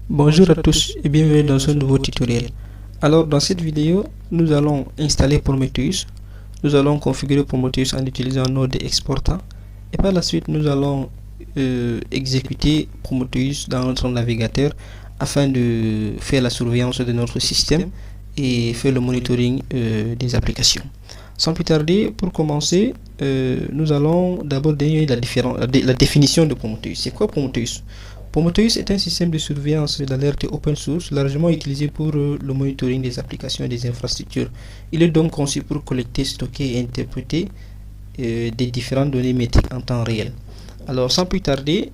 Bonjour à tous et bienvenue dans ce nouveau tutoriel. Alors dans cette vidéo, nous allons installer Prometheus. Nous allons configurer Prometheus en utilisant Node exportant et par la suite nous allons exécuter Prometheus dans notre navigateur afin de faire la surveillance de notre système et faire le monitoring des applications. Sans plus tarder, pour commencer, nous allons d'abord donner la définition de Prometheus. C'est quoi Prometheus? Prometheus est un système de surveillance d'alerte open source largement utilisé pour le monitoring des applications et des infrastructures. Il est donc conçu pour collecter, stocker et interpréter des différentes données métriques en temps réel. Alors sans plus tarder,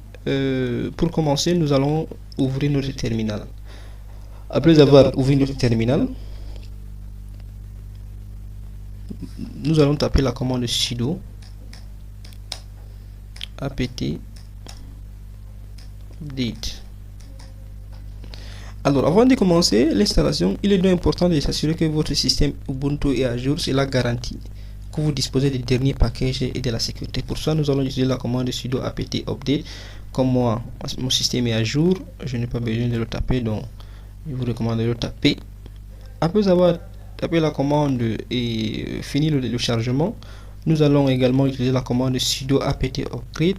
pour commencer, nous allons ouvrir notre terminal. Après avoir ouvert notre terminal, nous allons taper la commande sudo apt update. Alors avant de commencer l'installation, il est donc important de s'assurer que votre système Ubuntu est à jour. Cela garantit que vous disposez des derniers packages et de la sécurité. Pour ça, nous allons utiliser la commande sudo apt update. Comme moi, mon système est à jour, je n'ai pas besoin de le taper, donc je vous recommande de le taper. Après avoir tapé la commande et fini le chargement, nous allons également utiliser la commande sudo apt upgrade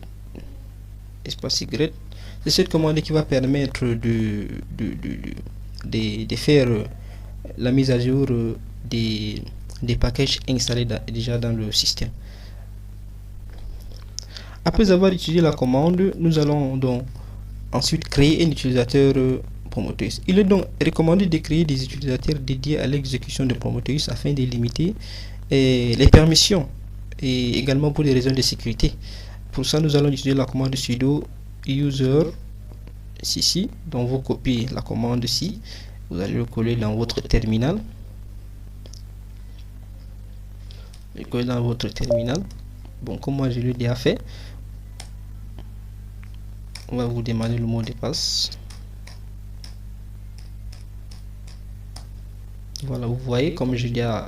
espace y. C'est cette commande qui va permettre de faire la mise à jour des packages installés déjà dans le système. Après avoir utilisé la commande, nous allons donc ensuite créer un utilisateur Prometheus. Il est donc recommandé de créer des utilisateurs dédiés à l'exécution de Prometheus afin de limiter les permissions et également pour des raisons de sécurité. Pour ça, nous allons utiliser la commande sudo user cc, donc vous copiez la commande ci, vous allez le coller dans votre terminal. Le coller dans votre terminal. Bon, comme moi je l'ai déjà fait, on va vous demander le mot de passe. Voilà, vous voyez, comme j'ai déjà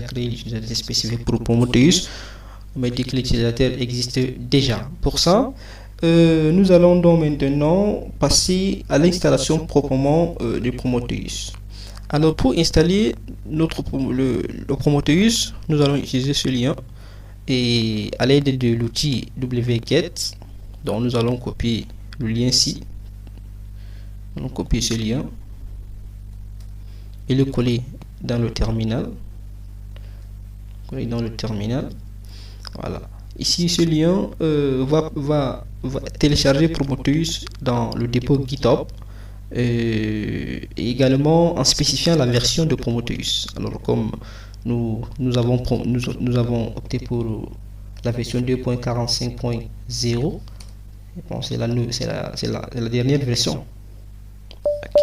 créé l'utilisateur spécifique pour Prometheus, on m'a dit que l'utilisateur existe déjà. Pour ça, nous allons donc maintenant passer à l'installation proprement de Prometheus. Alors pour installer le Prometheus, nous allons utiliser ce lien et à l'aide de l'outil wget, donc nous allons copier le lien ici, on copie ce lien et le coller dans le terminal. Voilà. Ici, ce lien va télécharger Prometheus dans le dépôt GitHub et également en spécifiant la version de Prometheus. Alors, comme nous avons opté pour la version 2.45.0, bon, c'est la dernière version. Okay.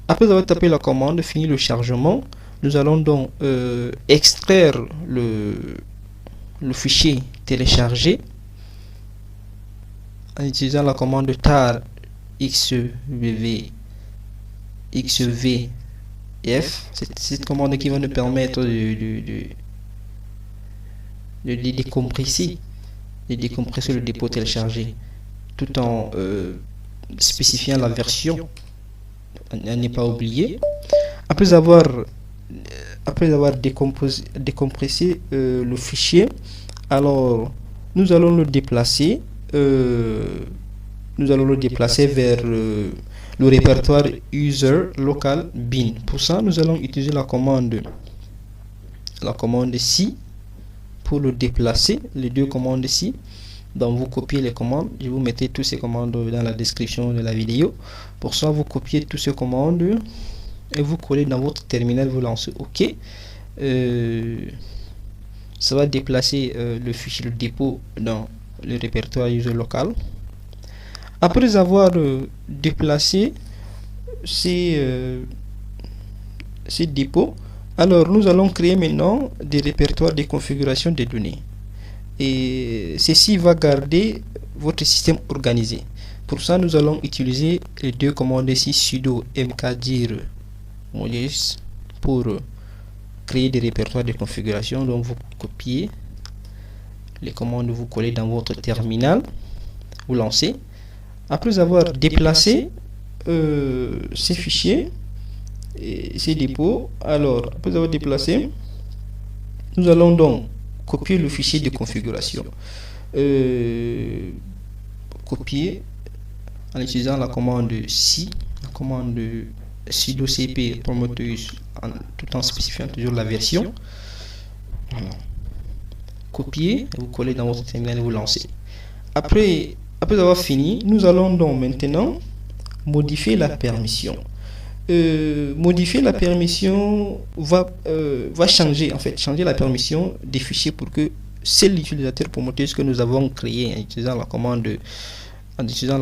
Après avoir tapé la commande, fini le chargement, nous allons donc extraire le fichier téléchargé en utilisant la commande tar xvf. C'est cette commande qui va nous permettre de décompresser le dépôt téléchargé tout en spécifiant la version, à ne pas oublier. Après avoir décompressé le fichier, alors nous allons le déplacer vers le répertoire user local bin. Pour ça, nous allons utiliser la commande ci pour le déplacer, les deux commandes ci. Donc vous copiez les commandes, je vous mettrai toutes ces commandes dans la description de la vidéo. Pour ça, vous copiez toutes ces commandes et vous collez dans votre terminal, vous lancez OK. Ça va déplacer le fichier, le dépôt dans le répertoire user local. Après avoir déplacé ces dépôts, alors nous allons créer maintenant des répertoires de configuration des données. Et ceci va garder votre système organisé. Pour ça, nous allons utiliser les deux commandes ici, sudo mkdir modus pour créer des répertoires de configuration. Donc vous copiez les commandes, vous collez dans votre terminal, vous lancez. Après avoir déplacé ces fichiers et ces dépôts, alors après avoir déplacé, nous allons donc copier le fichier de configuration. Copier en utilisant la commande C, la commande sudo cp prometheus, tout en spécifiant toujours la version. Voilà. Copier, vous collez dans votre terminal et vous lancez. Après avoir fini, nous allons donc maintenant modifier la permission. Modifier la permission va changer la permission des fichiers pour que c'est l'utilisateur Prometheus que nous avons créé en utilisant la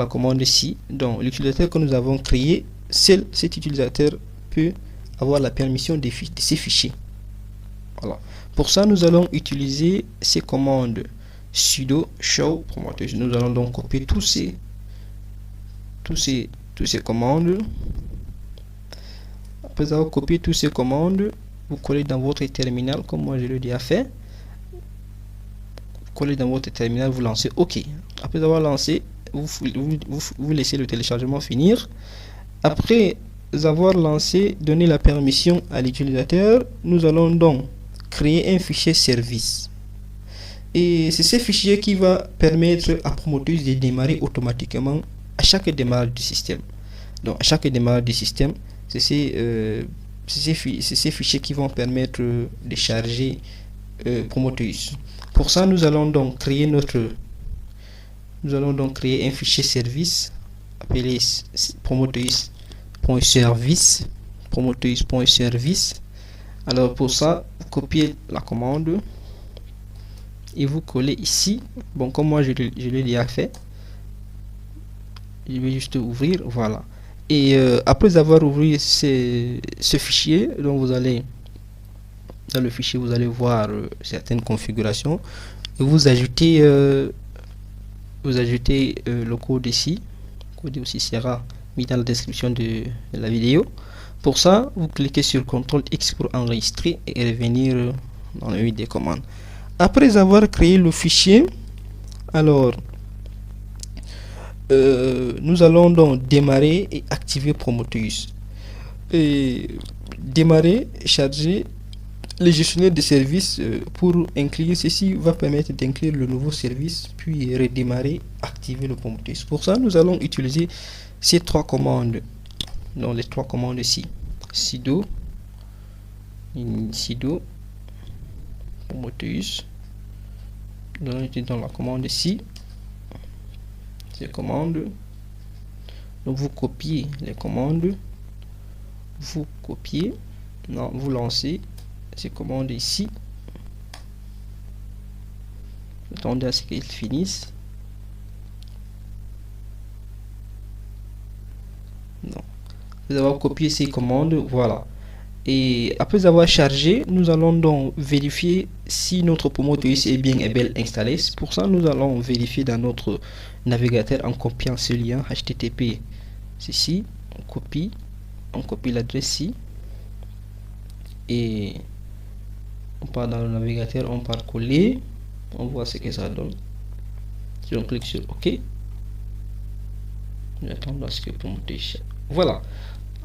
commande C. Donc l'utilisateur que nous avons créé, cet utilisateur peut avoir la permission de ces fichiers. Voilà. Pour ça, nous allons utiliser ces commandes sudo show Prometheus. Nous allons donc copier toutes ces commandes. Après avoir copié toutes ces commandes, vous collez dans votre terminal comme moi je l'ai déjà fait. Vous collez dans votre terminal, vous lancez OK. Après avoir lancé, vous laissez le téléchargement finir. Après avoir lancé, donné la permission à l'utilisateur, nous allons donc créer un fichier service. Et c'est ce fichier qui va permettre à Prometheus de démarrer automatiquement à chaque démarrage du système. Donc à chaque démarrage du système, c'est ces fichiers qui vont permettre de charger Prometheus. Pour ça, nous allons donc créer un fichier service appelé Prometheus.service. Alors pour ça, vous copiez la commande et vous collez ici. Bon, comme moi je l'ai déjà fait, je vais juste ouvrir, voilà. Et après avoir ouvert ce fichier, donc vous allez dans le fichier, vous allez voir certaines configurations et vous ajoutez le code ici. Le code aussi sera mis dans la description de la vidéo. Pour ça, vous cliquez sur CTRL X pour enregistrer et revenir dans le menu des commandes. Après avoir créé le fichier, alors nous allons donc démarrer et activer Prometheus. Démarrer, charger le gestionnaire de services. Pour inclure ceci va permettre d'inclure le nouveau service, puis redémarrer, activer le Prometheus. Pour ça, nous allons utiliser ces trois commandes. Donc les trois commandes ici: sudo Prometheus. Dans la commande ici, ces commandes, donc vous copiez les commandes, vous lancez ces commandes ici, attendez à ce qu'ils finissent. Non, vous allez copier ces commandes, voilà. Et après avoir chargé, nous allons donc vérifier si notre Prometheus est bien et bel installé. Pour ça, nous allons vérifier dans notre navigateur en copiant ce lien HTTP. Ceci, on copie l'adresse ici et on part dans le navigateur, on part coller, on voit ce que ça donne. Si on clique sur OK, j'attends à ce que Prometheus. Voilà.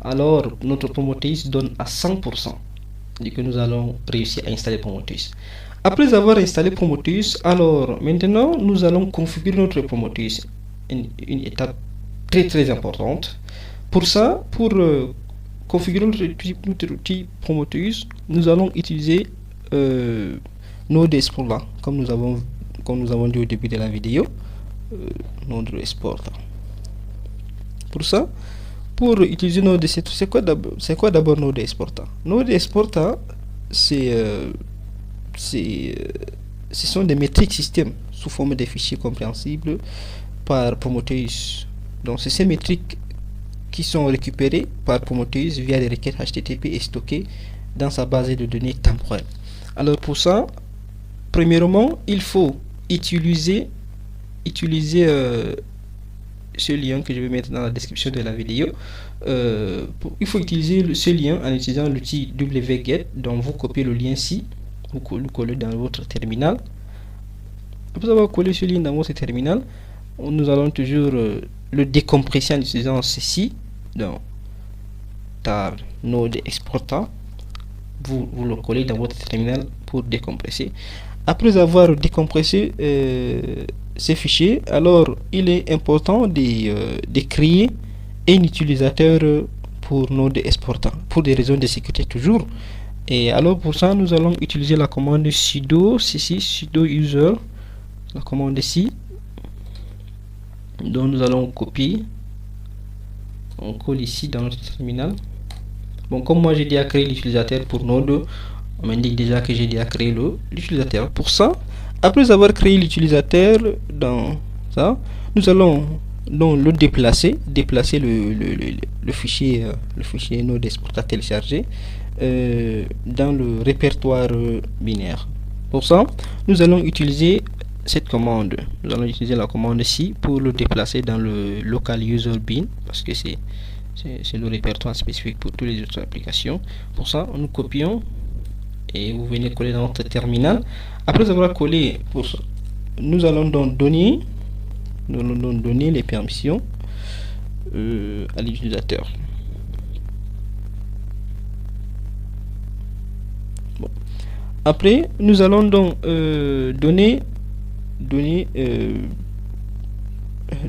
Alors notre Prometheus donne à 100% et que nous allons réussir à installer Prometheus. Après avoir installé Prometheus, alors maintenant nous allons configurer notre Prometheus, une étape très importante. Pour ça, pour configurer notre outil Prometheus, nous allons utiliser Node Export, comme nous avons dit au début de la vidéo. Node Export. Pour ça, pour utiliser Node Export, c'est quoi d'abord Node Export? Node Export, ce sont des métriques système sous forme de fichiers compréhensibles par Prometheus. Donc c'est ces métriques qui sont récupérées par Prometheus via des requêtes HTTP et stockées dans sa base de données temporelle. Alors pour ça, premièrement, il faut utiliser ce lien que je vais mettre dans la description de la vidéo. Il faut utiliser ce lien en utilisant l'outil wget. Donc vous copiez le lien ici, vous le collez dans votre terminal. Après avoir collé ce lien dans votre terminal, nous allons toujours le décompresser en utilisant ceci. dans tar node exporta, vous le collez dans votre terminal pour décompresser. Après avoir décompressé ces fichiers, alors il est important de créer un utilisateur pour node exportant, pour des raisons de sécurité toujours. Et alors pour ça, nous allons utiliser la commande sudo ceci, sudo user, la commande ici, dont nous allons copier. On colle ici dans notre terminal. Bon, comme moi j'ai déjà créé l'utilisateur pour Node, on m'indique déjà que j'ai déjà créé l'utilisateur. Pour ça, après avoir créé l'utilisateur dans ça, nous allons donc le déplacer le fichier Node exporta téléchargé dans le répertoire binaire. Pour ça, nous allons utiliser cette commande. Nous allons utiliser la commande ici pour le déplacer dans le local user bin, parce que c'est le répertoire spécifique pour toutes les autres applications. Pour ça, nous copions et vous venez coller dans notre terminal. Après avoir collé, pour ça, nous allons donc donner les permissions à l'utilisateur. Bon. Après, nous allons donc donner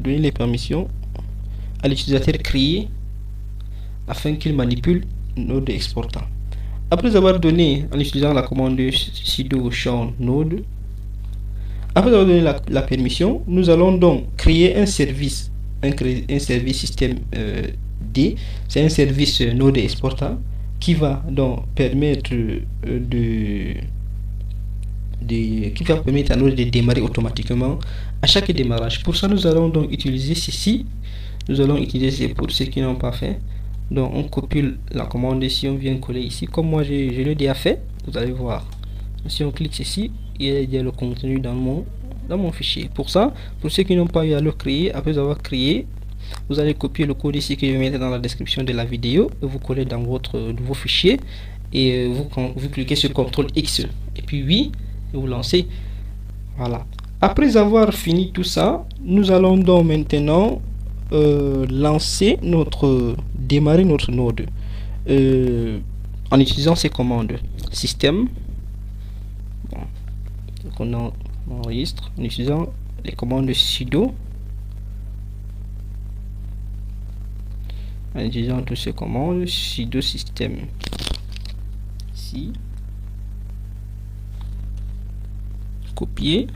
les permissions à l'utilisateur créé afin qu'il manipule node exportant. Après avoir donné, en utilisant la commande sudo show node, après avoir donné la permission, nous allons donc créer un service, un service système D. C'est un service node exportant qui va donc permettre qui va permettre à Node de démarrer automatiquement à chaque démarrage. Pour ça, nous allons donc utiliser ceci. Nous allons utiliser pour ceux qui n'ont pas fait. Donc, on copie la commande ici, on vient coller ici. Comme moi, je l'ai déjà fait, vous allez voir. Si on clique ici, il y a déjà le contenu dans mon fichier. Pour ça, pour ceux qui n'ont pas eu à le créer, après avoir créé, vous allez copier le code ici que je vais mettre dans la description de la vidéo et vous collez dans votre nouveau fichier et vous cliquez sur CTRL X et puis oui, et vous lancez. Voilà. Après avoir fini tout ça, nous allons donc maintenant démarrer notre node en utilisant ces commandes système. Bon. Donc on enregistre en utilisant les commandes sudo. En utilisant toutes ces commandes, sudo système ici, copier,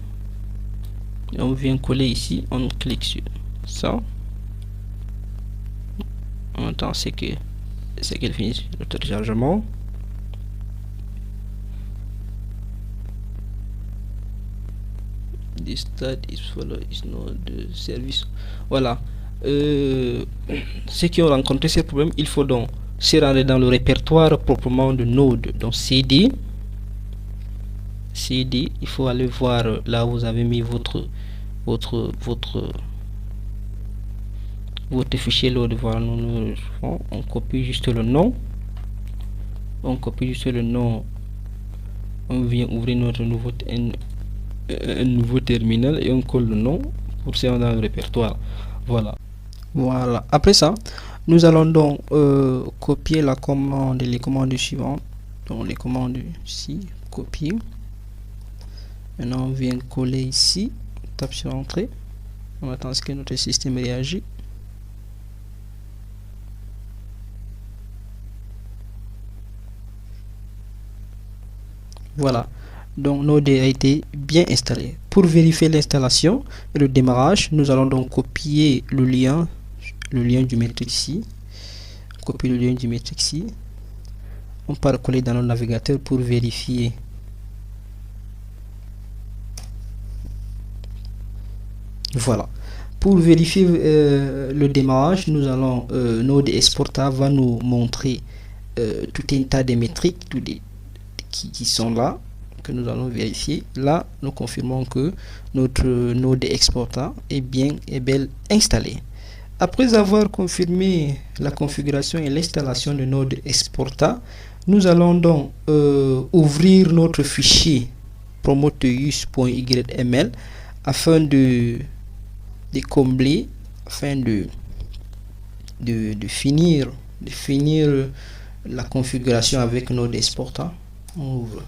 et on vient coller ici, on clique sur ça, on attend c'est qu'elle finisse le téléchargement. This stat is follow is not the service. Voilà. Ceux qui ont rencontré ce problème, il faut donc se rendre dans le répertoire proprement de Node, donc CD, il faut aller voir là où vous avez mis votre fichier load. Voilà, on copie juste le nom, on vient ouvrir notre un nouveau terminal et on colle le nom pour se rendre dans le répertoire. Voilà. Après ça, nous allons donc copier les commandes suivantes. Donc les commandes ici, copier. Maintenant on vient coller ici, on tape sur entrée. On attend ce que notre système réagit. Voilà. Donc Node a été bien installé. Pour vérifier l'installation et le démarrage, nous allons donc copier le lien du maître ici. Copier le lien du maître ici. On part coller dans le navigateur pour vérifier. Voilà. Pour vérifier le démarrage, nous allons Node exporta va nous montrer tout un tas de métriques qui sont là, que nous allons vérifier. Là, nous confirmons que notre Node exporta est bel installé. Après avoir confirmé la configuration et l'installation de Node exporta, nous allons donc ouvrir notre fichier prometheus.yml afin de combler, afin de finir la configuration avec Node Exporter. On ouvre.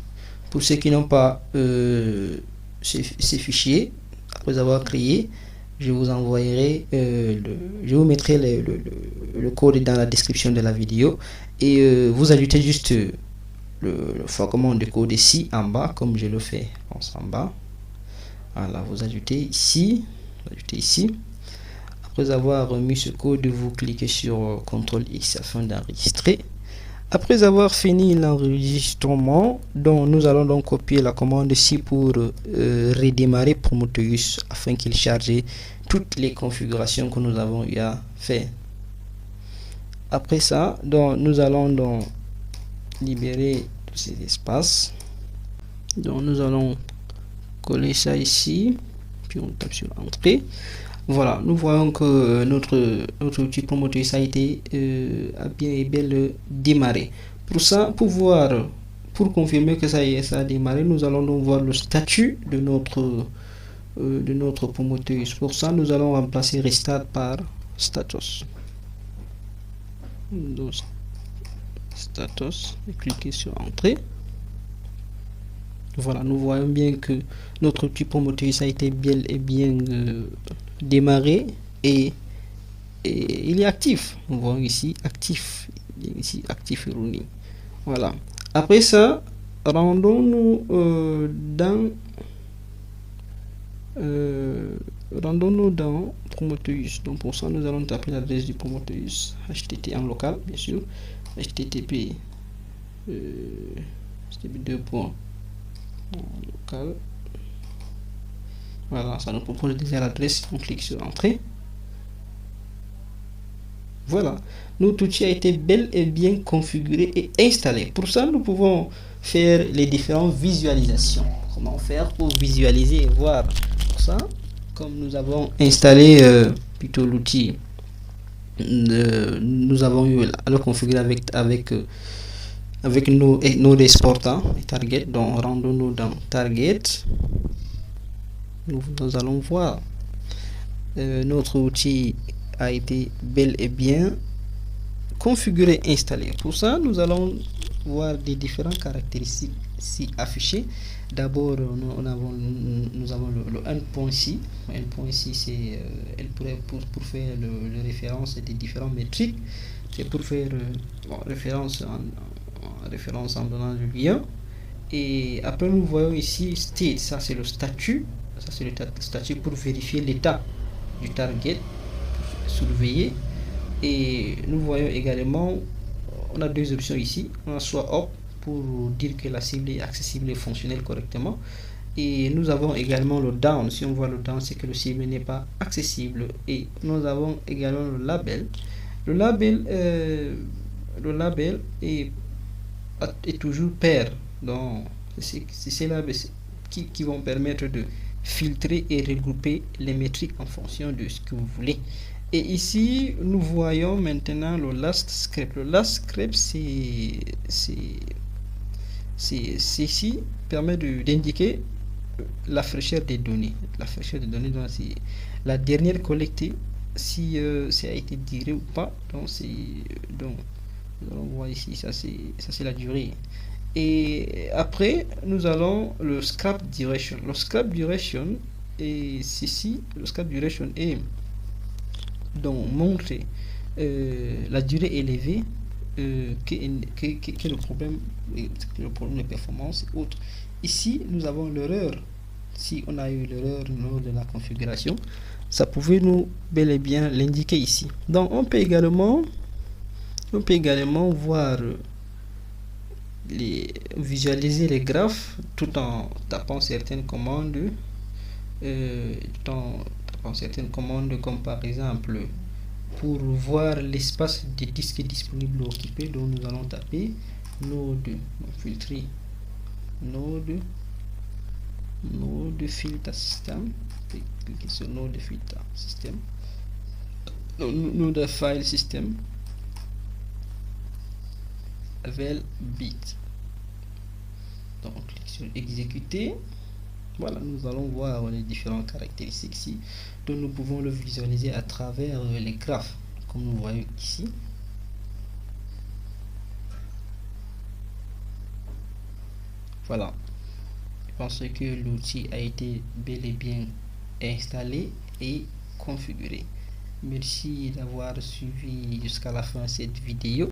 Pour ceux qui n'ont pas ces fichiers, après avoir créé, je vous envoyerai je vous mettrai le code dans la description de la vidéo, et vous ajoutez juste le fragment de code ici en bas, comme je le fais en bas. Voilà, vous ajoutez ici, Après avoir mis ce code, vous cliquez sur CTRL X afin d'enregistrer. Après avoir fini l'enregistrement, nous allons donc copier la commande ici pour redémarrer Prometheus afin qu'il charge toutes les configurations que nous avons eu à faire. Après ça, nous allons libérer tous ces espaces. Donc nous allons coller ça ici, puis on tape sur Entrée. Voilà, nous voyons que notre outil Prometheus a été bien et bien démarré. Pour ça, pour confirmer que ça a démarré, nous allons donc voir le statut de notre Prometheus. Pour ça, nous allons remplacer Restart par Status. Donc, Status, et cliquer sur Entrée. Voilà, nous voyons bien que notre outil Prometheus a été bien et bien démarré, et il est actif. Nous voyons ici actif et running. Voilà. Après ça, rendons-nous dans Prometheus. Donc pour ça, nous allons taper l'adresse du Prometheus, http en local, bien sûr, http 2 points local. Voilà, ça nous propose déjà l'adresse. On clique sur Entrée. Voilà, notre outil a été bel et bien configuré et installé. Pour ça, nous pouvons faire les différentes visualisations. Comment faire pour visualiser et voir? Pour ça, comme nous avons installé plutôt l'outil, nous avons eu à le configurer avec nos exportants et target. Donc rendons-nous dans target. Nous allons voir notre outil a été bel et bien configuré, installé. Pour ça, nous allons voir des différentes caractéristiques ici affichées. D'abord, nous avons le endpoint ici. Endpoint ici, c'est pour faire le référence des différentes métriques. C'est pour faire référence en donnant le lien. Et après, nous voyons ici state. Ça, c'est le statut. Ça, c'est le statut pour vérifier l'état du target, surveiller. Et nous voyons également, on a deux options ici. On a soit up pour dire que la cible est accessible et fonctionnelle correctement, et nous avons également le down. Si on voit le down, c'est que le cible n'est pas accessible. Et nous avons également le label. Le label est toujours pair. Donc c'est ces labels qui vont permettre de filtrer et regrouper les métriques en fonction de ce que vous voulez. Et ici, nous voyons maintenant le last script. Le last script, ceci permet d'indiquer la fraîcheur des données. La fraîcheur des données, c'est la dernière collectée, si ça a été tiré ou pas. Donc on voit ici, ça c'est la durée. Et après, nous allons le scrap duration. Le scrap duration est ceci. Le scrap duration est donc montrer la durée élevée que le problème de performance et autres. Ici, nous avons l'erreur. Si on a eu l'erreur lors de la configuration, ça pouvait nous bel et bien l'indiquer ici. Donc on peut également voir visualiser les graphes tout en tapant certaines commandes, comme par exemple pour voir l'espace de disque disponible occupé. Donc nous allons taper node filtrer node filter system, cliquer sur node filter system, node file system level bit. Donc on clique sur exécuter. Voilà, nous allons voir les différentes caractéristiques ici. Donc nous pouvons le visualiser à travers les graphes. comme nous voyons ici. Voilà, je pense que l'outil a été bel et bien installé et configuré. Merci d'avoir suivi jusqu'à la fin cette vidéo.